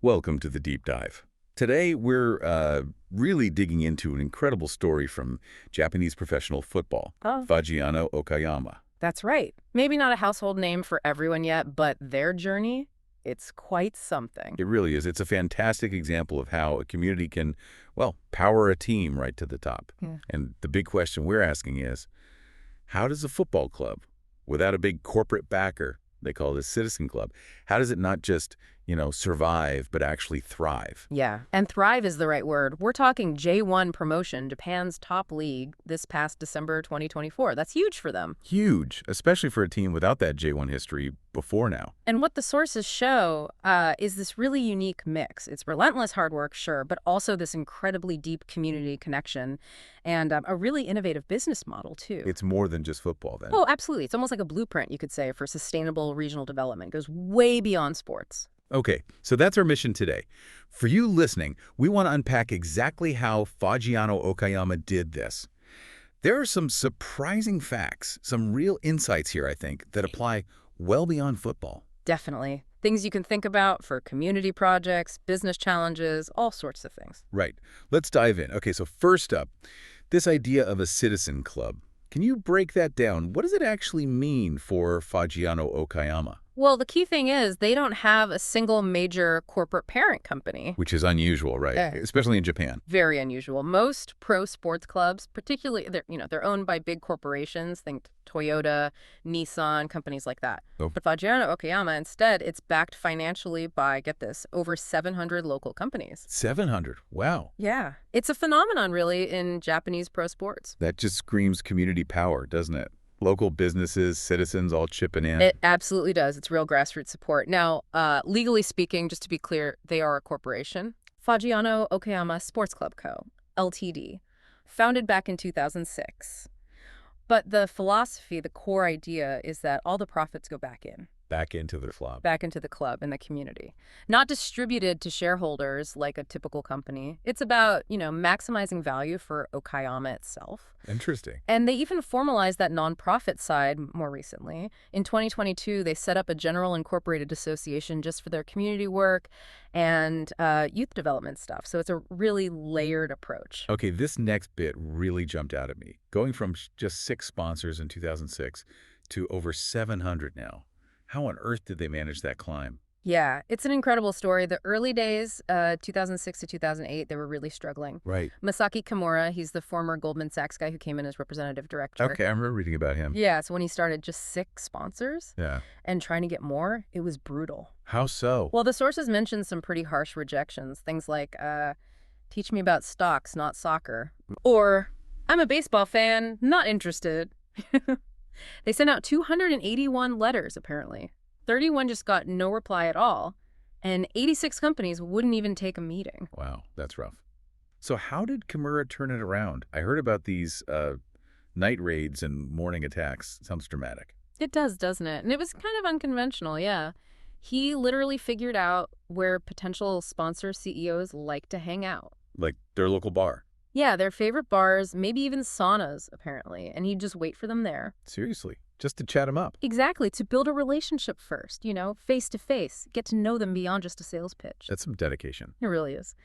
Welcome to the deep dive. Today, we're really digging into an incredible story from Japanese professional football, Oh, Fagiano Okayama. that's right. Maybe not a household name for everyone yet, but their journey, it's quite something. It really is. It's a fantastic example of how a community can, well, power a team right to the top. Yeah. And the big question we're asking is, how does a football club, without a big corporate backer, they call it a citizen club, how does it not just, survive, but actually thrive? Yeah, and thrive is the right word. We're talking J1 promotion, Japan's top league, this past December 2024. That's huge for them. Huge, especially for a team without that J1 history before now. And what the sources show is this really unique mix. It's relentless hard work, sure, but also this incredibly deep community connection and a really innovative business model, too. It's more than just football then. Oh, absolutely. It's almost like a blueprint, you could say, for sustainable regional development. It goes way beyond sports. Okay, so that's our mission today. For you listening, we want to unpack exactly how Fagiano Okayama did this. There are some surprising facts, some real insights here, I think, that apply well beyond football. Definitely. Things you can think about for community projects, business challenges, all sorts of things. Right. Let's dive in. Okay, so first up, this idea of a citizen club. Can you break that down? What does it actually mean for Fagiano Okayama? Well, the key thing is they don't have a single major corporate parent company. Which is unusual, right? Yeah. Especially in Japan. Very unusual. Most pro sports clubs, particularly, they're owned by big corporations. Think Toyota, Nissan, companies like that. Oh. But Fagiano Okayama, instead, it's backed financially by, get this, over 700 local companies. 700. Wow. Yeah. It's a phenomenon, really, in Japanese pro sports. That just screams community power, doesn't it? Local businesses, citizens all chipping in. It absolutely does. It's real grassroots support. Now, legally speaking, just to be clear, they are a corporation. Fagiano Okayama Sports Club Co., Ltd., founded back in 2006. But the philosophy, the core idea, is that all the profits go back into the club and the community. Not distributed to shareholders like a typical company. It's about, maximizing value for Okayama itself. Interesting. And they even formalized that nonprofit side more recently. In 2022, they set up a general incorporated association just for their community work and youth development stuff. So it's a really layered approach. Okay, this next bit really jumped out at me. Going from just 6 sponsors in 2006 to over 700 now. How on earth did they manage that climb? Yeah, it's an incredible story. The early days, 2006 to 2008, they were really struggling. Right. Masaki Kimura, he's the former Goldman Sachs guy who came in as representative director. Okay, I remember reading about him. Yeah, so when he started just 6 sponsors Yeah. and trying to get more, it was brutal. How so? Well, the sources mentioned some pretty harsh rejections. Things like, teach me about stocks, not soccer. Or, I'm a baseball fan, not interested. They sent out 281 letters, apparently. 31 just got no reply at all, and 86 companies wouldn't even take a meeting. Wow, that's rough. So how did Kimura turn it around? I heard about these night raids and morning attacks. Sounds dramatic. It does, doesn't it? And it was kind of unconventional, yeah. He literally figured out where potential sponsor CEOs like to hang out. Like their local bar. Yeah, their favorite bars, maybe even saunas, apparently, and he'd just wait for them there. Seriously, just to chat them up. Exactly, to build a relationship first, face to face, get to know them beyond just a sales pitch. That's some dedication. It really is.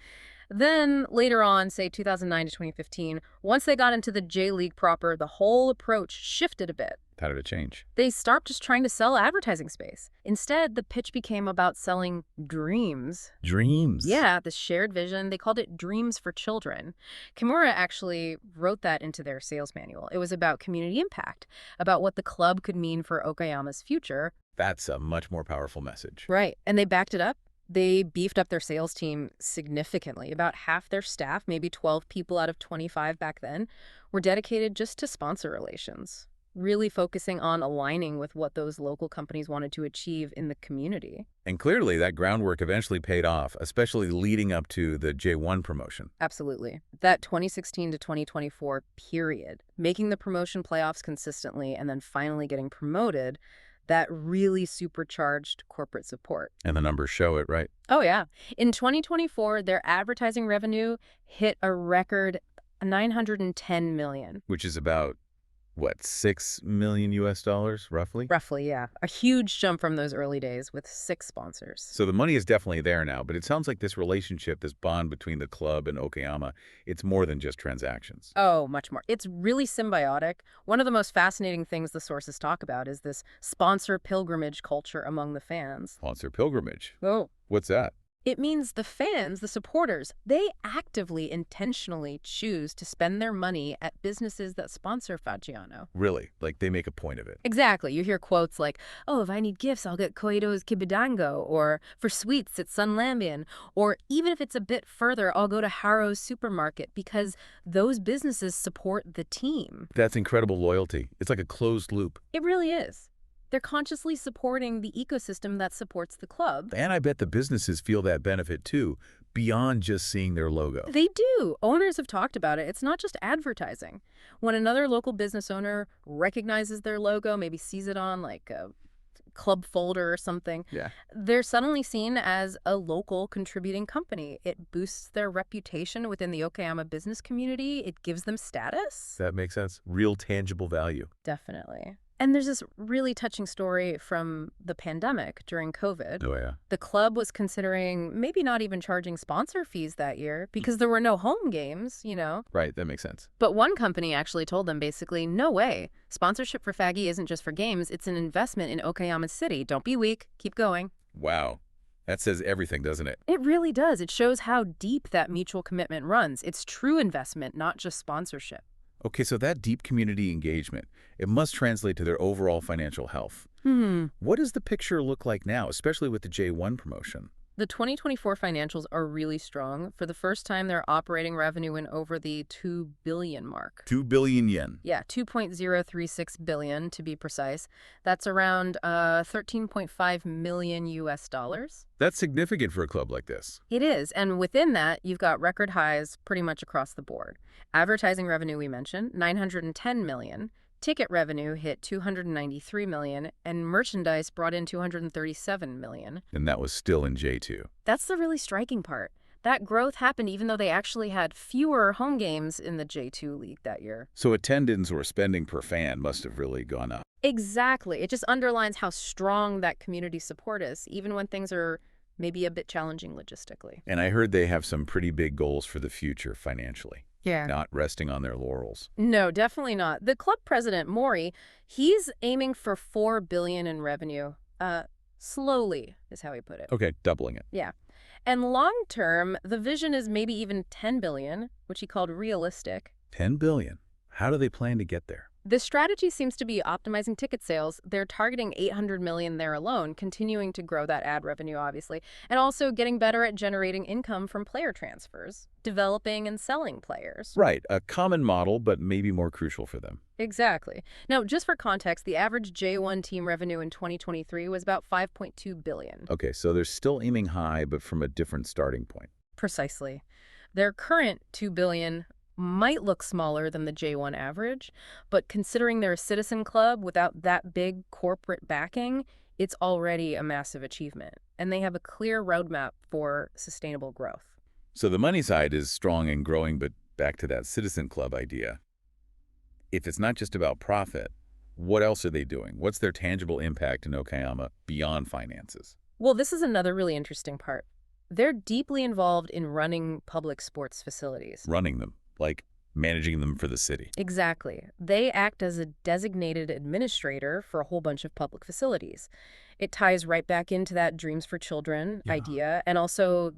Then later on, say 2009 to 2015, once they got into the J League proper, the whole approach shifted a bit. How did it change? They stopped just trying to sell advertising space. Instead, the pitch became about selling dreams. Dreams. Yeah, the shared vision. They called it Dreams for Children. Kimura actually wrote that into their sales manual. It was about community impact, about what the club could mean for Okayama's future. That's a much more powerful message. Right, and they backed it up. They beefed up their sales team significantly. About half their staff, maybe 12 people out of 25 back then, were dedicated just to sponsor relations, really focusing on aligning with what those local companies wanted to achieve in the community. And clearly that groundwork eventually paid off, especially leading up to the J1 promotion. Absolutely. That 2016 to 2024 period, making the promotion playoffs consistently and then finally getting promoted, that really supercharged corporate support. And the numbers show it, right? Oh, yeah. In 2024, their advertising revenue hit a record $910 million. Which is about What, $6 million, roughly? Roughly, yeah. A huge jump from those early days with 6 sponsors. So the money is definitely there now, but it sounds like this relationship, this bond between the club and Okayama, it's more than just transactions. Oh, much more. It's really symbiotic. One of the most fascinating things the sources talk about is this sponsor pilgrimage culture among the fans. Sponsor pilgrimage. Oh. What's that? It means the fans, the supporters, they actively, intentionally choose to spend their money at businesses that sponsor Fagiano. Really? Like they make a point of it. Exactly. You hear quotes like, oh, if I need gifts, I'll get Koido's Kibidango, or for sweets, it's Sun Lambian, or even if it's a bit further, I'll go to Harrow's supermarket because those businesses support the team. That's incredible loyalty. It's like a closed loop. It really is. They're consciously supporting the ecosystem that supports the club. And I bet the businesses feel that benefit too, beyond just seeing their logo. They do. Owners have talked about it. It's not just advertising. When another local business owner recognizes their logo, maybe sees it on like a club folder or something, Yeah. they're suddenly seen as a local contributing company. It boosts their reputation within the Okayama business community. It gives them status. That makes sense. Real tangible value. Definitely. And there's this really touching story from the pandemic during COVID. Oh, yeah. The club was considering maybe not even charging sponsor fees that year because there were no home games, you know. Right, that makes sense. But one company actually told them basically, no way. Sponsorship for Faggy isn't just for games. It's an investment in Okayama City. Don't be weak. Keep going. Wow. That says everything, doesn't it? It really does. It shows how deep that mutual commitment runs. It's true investment, not just sponsorship. Okay, so that deep community engagement, it must translate to their overall financial health. What does the picture look like now, especially with the J1 promotion? The 2024 financials are really strong. For the first time, their operating revenue in over the 2 billion mark. 2 billion yen. Yeah, 2.036 billion to be precise. That's around 13.5 million US dollars. That's significant for a club like this. It is, and within that, you've got record highs pretty much across the board. Advertising revenue we mentioned, 910 million. Ticket revenue hit 293 million, and merchandise brought in 237 million. And that was still in J2. That's the really striking part. That growth happened even though they actually had fewer home games in the J2 league that year. So attendance or spending per fan must have really gone up. Exactly. It just underlines how strong that community support is, even when things are maybe a bit challenging logistically. And I heard they have some pretty big goals for the future financially. Yeah. Not resting on their laurels. No, definitely not. The club president, Mori, he's aiming for 4 billion in revenue. Slowly is how he put it. Okay, doubling it. Yeah. And long term, the vision is maybe even 10 billion, which he called realistic. 10 billion. How do they plan to get there? The strategy seems to be optimizing ticket sales. They're targeting 800 million there alone, continuing to grow that ad revenue, obviously, and also getting better at generating income from player transfers, developing and selling players. Right, a common model, but maybe more crucial for them. Exactly. Now, just for context, the average J1 team revenue in 2023 was about 5.2 billion. Okay, so they're still aiming high, but from a different starting point. Precisely. Their current 2 billion might look smaller than the J1 average, but considering they're a citizen club without that big corporate backing, it's already a massive achievement. And they have a clear roadmap for sustainable growth. So the money side is strong and growing, but back to that citizen club idea. If it's not just about profit, what else are they doing? What's their tangible impact in Okayama beyond finances? Well, this is another really interesting part. They're deeply involved in running public sports facilities. Running them, like managing them for the city. Exactly. They act as a designated administrator for a whole bunch of public facilities. It ties right back into that Dreams for Children idea, and also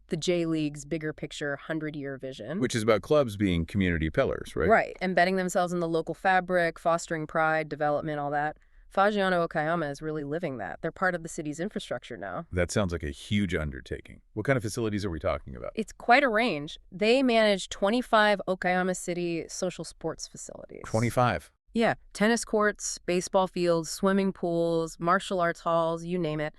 the J-League's bigger picture 100-year vision. Which is about clubs being community pillars, right? Right, embedding themselves in the local fabric, fostering pride, development, all that. Fagiano Okayama is really living that. They're part of the city's infrastructure now. That sounds like a huge undertaking. What kind of facilities are we talking about? It's quite a range. They manage 25 Okayama City social sports facilities. 25. Yeah, tennis courts, baseball fields, swimming pools, martial arts halls, you name it.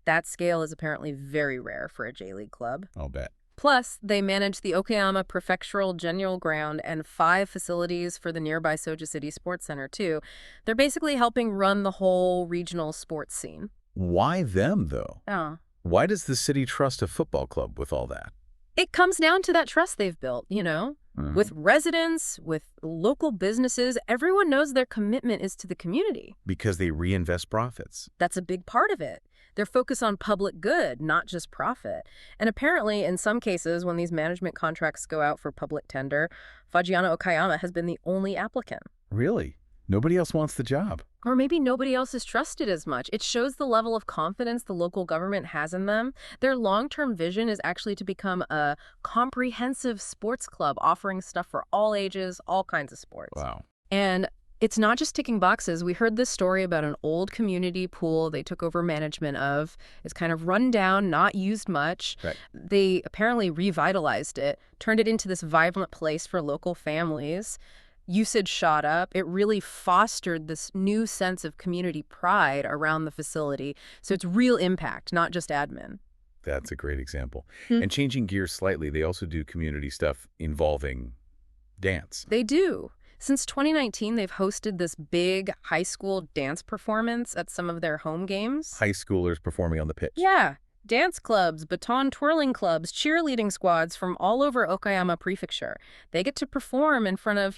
That scale is apparently very rare for a J-League club. I'll bet. Plus, they manage the Okayama Prefectural General Ground and 5 facilities for the nearby Soja City Sports Center, too. They're basically helping run the whole regional sports scene. Why them, though? Oh. Why does the city trust a football club with all that? It comes down to that trust they've built, you know? with residents, with local businesses. Everyone knows their commitment is to the community. Because they reinvest profits. That's a big part of it. They're focused on public good, not just profit. And apparently, in some cases, when these management contracts go out for public tender, Fagiano Okayama has been the only applicant. Really? Nobody else wants the job. Or maybe nobody else is trusted as much. It shows the level of confidence the local government has in them. Their long-term vision is actually to become a comprehensive sports club offering stuff for all ages, all kinds of sports. Wow. And it's not just ticking boxes. We heard this story about an old community pool they took over management of. It's kind of run down, not used much. Right. They apparently revitalized it, turned it into this vibrant place for local families. Usage shot up. It really fostered this new sense of community pride around the facility. So it's real impact, not just admin. That's a great example. And changing gears slightly, they also do community stuff involving dance. They do. Since 2019, they've hosted this big high school dance performance at some of their home games. High schoolers performing on the pitch. Yeah. Dance clubs, baton twirling clubs, cheerleading squads from all over Okayama Prefecture. They get to perform in front of,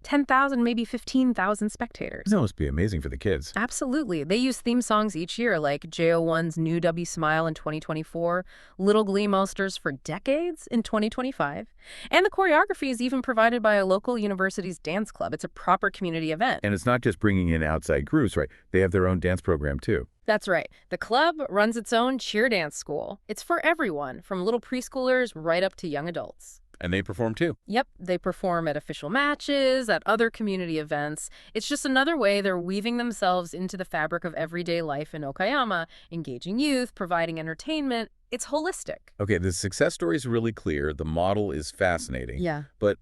10,000, maybe 15,000 spectators. That must be amazing for the kids. Absolutely. They use theme songs each year, like JO1's New W Smile in 2024, Little Glee Monsters for Decades in 2025. And the choreography is even provided by a local university's dance club. It's a proper community event. And it's not just bringing in outside groups, right? They have their own dance program, too. That's right. The club runs its own cheer dance school. It's for everyone, from little preschoolers right up to young adults. And they perform, too. Yep, they perform at official matches, at other community events. It's just another way they're weaving themselves into the fabric of everyday life in Okayama, engaging youth, providing entertainment. It's holistic. Okay, the success story is really clear. The model is fascinating. Yeah. But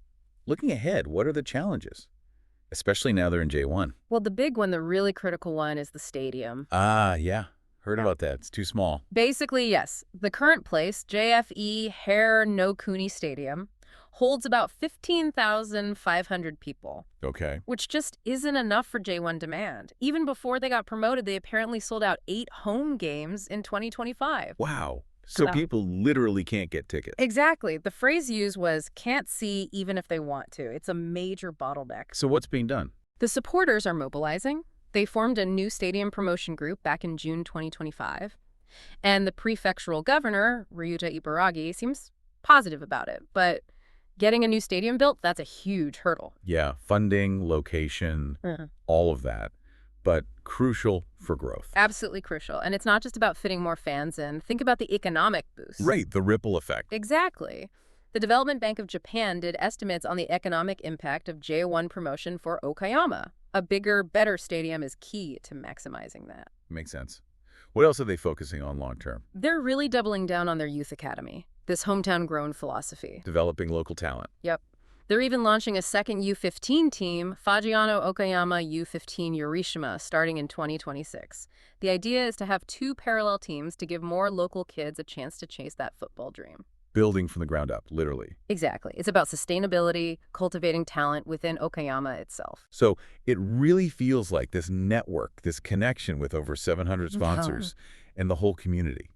looking ahead, what are the challenges? Especially now they're in J1. Well, the big one, the really critical one, is the stadium. Ah, yeah. Heard about that. It's too small. Basically, yes. The current place, JFE Hare no Kuni Stadium, holds about 15,500 people. Okay. Which just isn't enough for J1 demand. Even before they got promoted, they apparently sold out 8 home games in 2025. Wow. So people literally can't get tickets. Exactly. The phrase used was, can't see even if they want to. It's a major bottleneck. So what's being done? The supporters are mobilizing. They formed a new stadium promotion group back in June 2025. And the prefectural governor, Ryuta Ibaragi, seems positive about it. But getting a new stadium built, that's a huge hurdle. Yeah, funding, location, all of that. But crucial for growth. Absolutely crucial. And it's not just about fitting more fans in. Think about the economic boost. Right, the ripple effect. Exactly. The Development Bank of Japan did estimates on the economic impact of J1 promotion for Okayama. A bigger, better stadium is key to maximizing that. Makes sense. What else are they focusing on long term? They're really doubling down on their youth academy, this hometown-grown philosophy. Developing local talent. Yep. They're even launching a second U15 team, Fagiano Okayama U15 Yorishima, starting in 2026. The idea is to have 2 parallel teams to give more local kids a chance to chase that football dream. Building from the ground up, literally. Exactly. It's about sustainability, cultivating talent within Okayama itself. So it really feels like this network, this connection with over 700 sponsors and the whole community.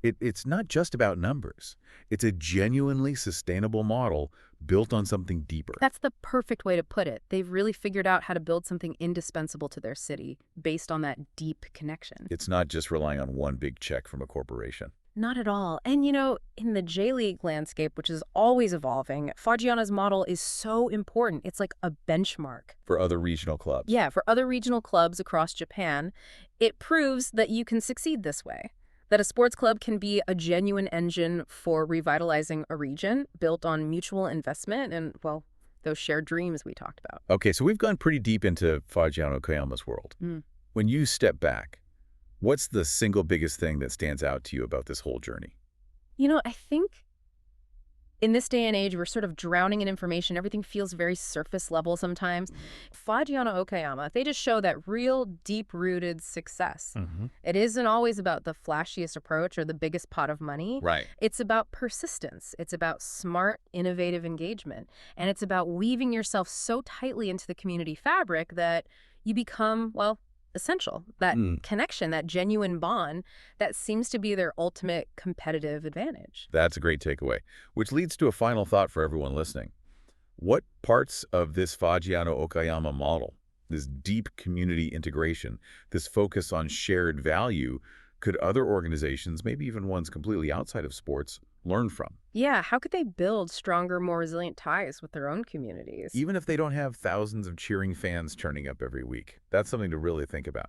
It's not just about numbers. It's a genuinely sustainable model built on something deeper. That's the perfect way to put it. They've really figured out how to build something indispensable to their city based on that deep connection. It's not just relying on one big check from a corporation. Not at all. And, in the J-League landscape, which is always evolving, Fagiano's model is so important. It's like a benchmark. For other regional clubs. Yeah, for other regional clubs across Japan, it proves that you can succeed this way. That a sports club can be a genuine engine for revitalizing a region built on mutual investment and, well, those shared dreams we talked about. Okay, so we've gone pretty deep into Fagiano Okayama's world. When you step back, what's the single biggest thing that stands out to you about this whole journey? I think in this day and age, we're sort of drowning in information. Everything feels very surface level sometimes. Fagiano Okayama, they just show that real deep-rooted success. It isn't always about the flashiest approach or the biggest pot of money. Right. It's about persistence. It's about smart, innovative engagement. And it's about weaving yourself so tightly into the community fabric that you become, well, essential. That connection, that genuine bond, that seems to be their ultimate competitive advantage. That's a great takeaway, which leads to a final thought for everyone listening. What parts of this Fagiano Okayama model, this deep community integration, this focus on shared value, could other organizations, maybe even ones completely outside of sports, learn from? Yeah, how could they build stronger, more resilient ties with their own communities? Even if they don't have thousands of cheering fans turning up every week. That's something to really think about.